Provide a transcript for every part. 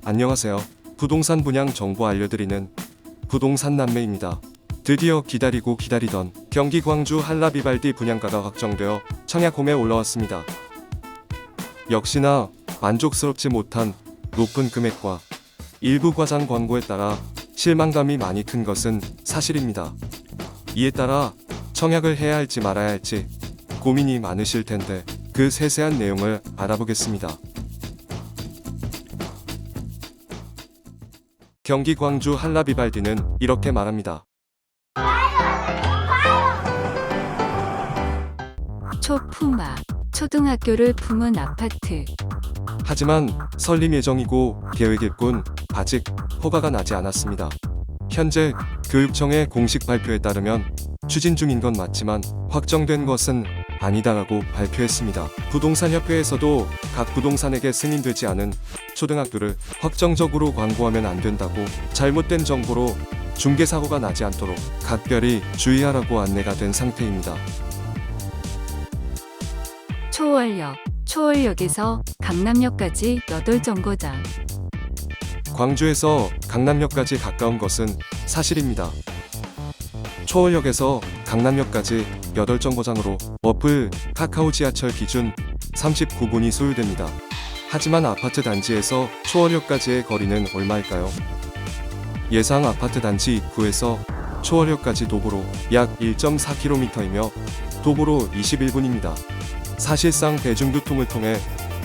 안녕하세요. 부동산 분양 정보 알려드리는 부동산 남매입니다. 드디어 기다리고 기다리던 경기 광주 한라비발디 분양가가 확정되어 청약홈에 올라왔습니다. 역시나 만족스럽지 못한 높은 금액과 일부 과장 광고에 따라 실망감이 많이 큰 것은 사실입니다. 이에 따라 청약을 해야 할지 말아야 할지 고민이 많으실 텐데 그 세세한 내용을 알아보겠습니다. 경기 광주 한라비발디는 이렇게 말합니다. 초품화, 초등학교를 품은 아파트. 하지만 설립 예정이고 계획일 뿐 아직 허가가 나지 않았습니다. 현재 교육청의 공식 발표에 따르면 추진 중인 건 맞지만 확정된 것은 아니다라고 발표했습니다. 부동산협회에서도 각 부동산에게 승인되지 않은 초등학교를 확정적으로 광고하면 안 된다고 잘못된 정보로 중개사고가 나지 않도록 각별히 주의하라고 안내가 된 상태입니다. 초월역에서 강남역까지 8정거장. 광주에서 강남역까지 가까운 것은 사실입니다. 초월역에서 강남역까지 8정거장으로 어플 카카오 지하철 기준 39분이 소요됩니다. 하지만 아파트 단지에서 초월역까지의 거리는 얼마일까요? 예상 아파트 단지 입구에서 초월역까지 도보로 약 1.4km이며 도보로 21분입니다. 사실상 대중교통을 통해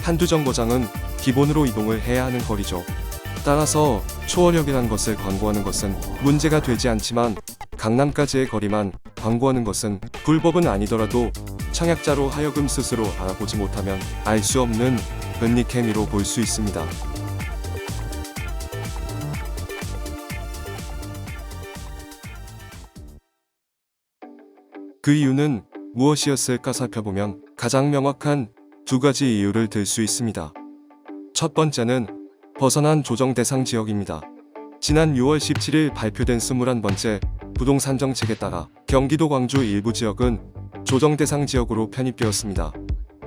한두 정거장은 기본으로 이동을 해야 하는 거리죠. 따라서 초월역이란 것을 광고하는 것은 문제가 되지 않지만 강남까지의 거리만 광고하는 것은 불법은 아니더라도 청약자로 하여금 스스로 알아보지 못하면 알 수 없는 은닉 행위로 볼 수 있습니다. 그 이유는 무엇이었을까 살펴보면 가장 명확한 두 가지 이유를 들 수 있습니다. 첫 번째는 벗어난 조정 대상 지역입니다. 지난 6월 17일 발표된 21번째 부동산 정책에 따라 경기도 광주 일부 지역은 조정 대상 지역으로 편입되었습니다.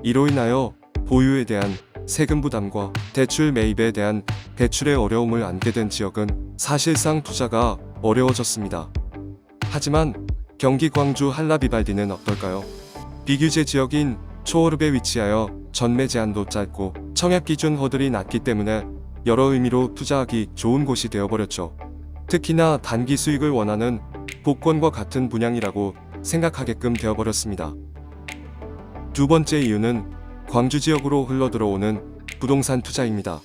이로 인하여 보유에 대한 세금 부담과 대출 매입에 대한 대출의 어려움을 안게 된 지역은 사실상 투자가 어려워졌습니다. 하지만 경기 광주 한라비발디는 어떨까요? 비규제 지역인 초월읍에 위치하여 전매 제한도 짧고 청약 기준 허들이 낮기 때문에 여러 의미로 투자하기 좋은 곳이 되어버렸죠. 특히나 단기 수익을 원하는 복권과 같은 분양이라고 생각하게끔 되어버렸습니다. 두 번째 이유는 광주 지역으로 흘러들어오는 부동산 투자입니다.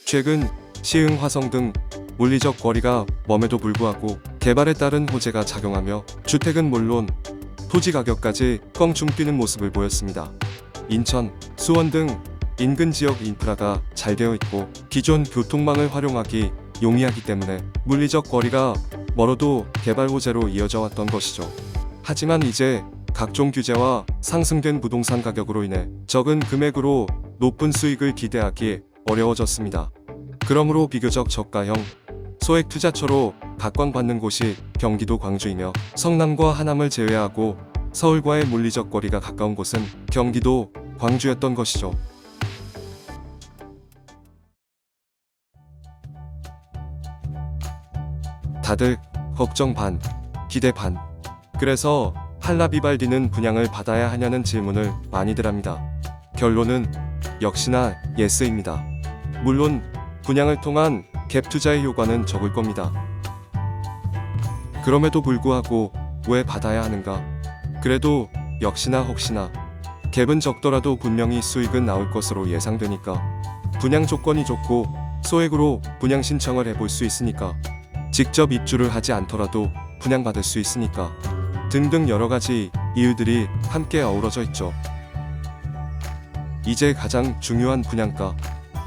최근 시흥, 화성 등 물리적 거리가 멈에도 불구하고 개발에 따른 호재가 작용하며 주택은 물론 토지 가격까지 껑충 뛰는 모습을 보였습니다. 인천, 수원 등 인근 지역 인프라가 잘 되어 있고 기존 교통망을 활용하기 용이하기 때문에 물리적 거리가 멀어도 개발 호재로 이어져 왔던 것이죠. 하지만 이제 각종 규제와 상승된 부동산 가격으로 인해 적은 금액으로 높은 수익을 기대하기 어려워졌습니다. 그러므로 비교적 저가형 소액 투자처로 각광받는 곳이 경기도 광주이며 성남과 하남을 제외하고 서울과의 물리적 거리가 가까운 곳은 경기도 광주였던 것이죠. 다들 걱정 반, 기대 반. 그래서 한라비발디는 분양을 받아야 하냐는 질문을 많이들 합니다. 결론은 역시나 예스입니다. 물론 분양을 통한 갭 투자의 효과는 적을 겁니다. 그럼에도 불구하고 왜 받아야 하는가? 그래도 역시나 혹시나 갭은 적더라도 분명히 수익은 나올 것으로 예상되니까 분양 조건이 좋고 소액으로 분양 신청을 해볼 수 있으니까 직접 입주를 하지 않더라도 분양받을 수 있으니까 등등 여러가지 이유들이 함께 어우러져 있죠. 이제 가장 중요한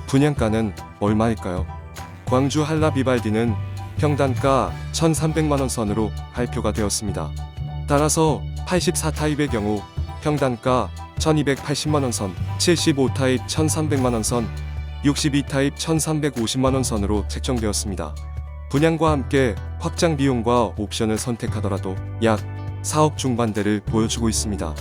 분양가는 얼마일까요? 광주 한라비발디는 평단가 1,300만원 선으로 발표가 되었습니다. 따라서 84타입의 경우 평단가 1,280만원 선, 75타입 1,300만원 선, 62타입 1,350만원 선으로 책정되었습니다. 분양과 함께 확장 비용과 옵션을 선택하더라도 약 4억 중반대를 보여주고 있습니다.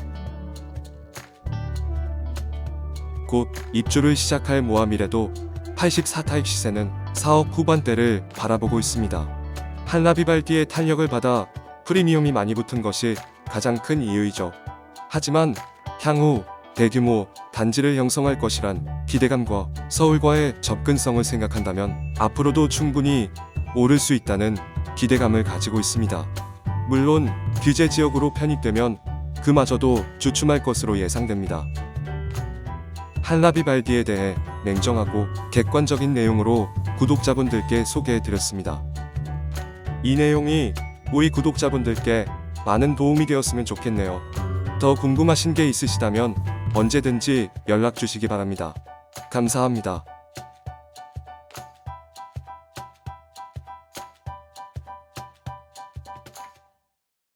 곧 입주를 시작할 모함이라도 84타입 시세는 사업 후반대를 바라보고 있습니다. 한라비발디의 탄력을 받아 프리미엄이 많이 붙은 것이 가장 큰 이유이죠. 하지만 향후 대규모 단지를 형성할 것이란 기대감과 서울과의 접근성을 생각한다면 앞으로도 충분히 오를 수 있다는 기대감을 가지고 있습니다. 물론 규제 지역으로 편입되면 그마저도 주춤할 것으로 예상됩니다. 한라비발디에 대해 냉정하고 객관적인 내용으로 구독자분들께 소개해드렸습니다. 이 내용이 우리 구독자분들께 많은 도움이 되었으면 좋겠네요. 더 궁금하신 게 있으시다면 언제든지 연락 주시기 바랍니다. 감사합니다.